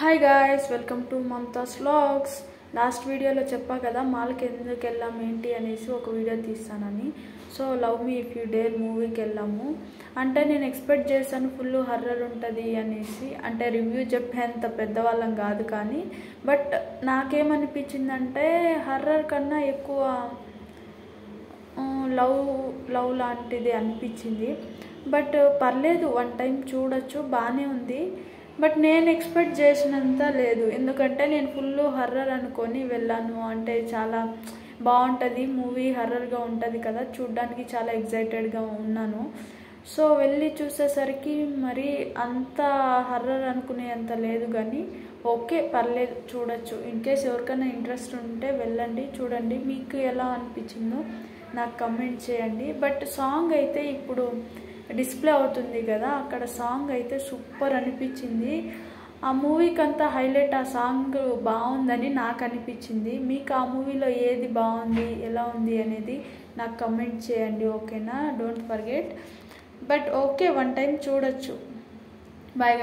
Hi guys, welcome to Mamata's vlogs. Last వీడియోలో చెప్పా కదా మాల్కి ఎందుకు వెళ్ళాం ఏంటి అనేసి ఒక వీడియో తీస్తానని. So love me if you dare మూవీకి వెళ్ళాము. అంటే నేను ఎక్స్పెక్ట్ చేశాను ఫుల్ హర్రర్ ఉంటుంది అనేసి. అంటే రివ్యూ చెప్పేంత పెద్దవాళ్ళం కాదు కానీ బట్ నాకేమనిపించిందంటే హర్రర్ కన్నా ఎక్కువ లవ్ లాంటిది అనిపించింది. బట్ పర్లేదు, వన్ టైం చూడొచ్చు, బాగానే ఉంది. బట్ నేను ఎక్స్పెక్ట్ చేసినంత లేదు, ఎందుకంటే నేను ఫుల్ హర్రర్ అనుకొని వెళ్ళాను. అంటే చాలా బాగుంటుంది మూవీ, హర్రర్గా ఉంటుంది కదా, చూడ్డానికి చాలా ఎగ్జైటెడ్గా ఉన్నాను. సో వెళ్ళి చూసేసరికి మరి అంత హర్రర్ అనుకునేంత లేదు, కానీ ఓకే పర్లేదు, చూడొచ్చు. ఇన్ కేస్ ఎవరికైనా ఇంట్రెస్ట్ ఉంటే వెళ్ళండి, చూడండి. మీకు ఎలా అనిపించిందో నాకు కమెంట్ చేయండి. బట్ సాంగ్ అయితే ఇప్పుడు డిస్ప్లే అవుతుంది కదా, అక్కడ సాంగ్ అయితే సూపర్ అనిపించింది. ఆ మూవీకి అంతా హైలైట్ ఆ సాంగ్ బాగుందని నాకు అనిపించింది. మీకు ఆ మూవీలో ఏది బాగుంది, ఎలా ఉంది అనేది నాకు కమెంట్ చేయండి, ఓకేనా? Don't forget. But okay, one time చూడొచ్చు. బాయ్.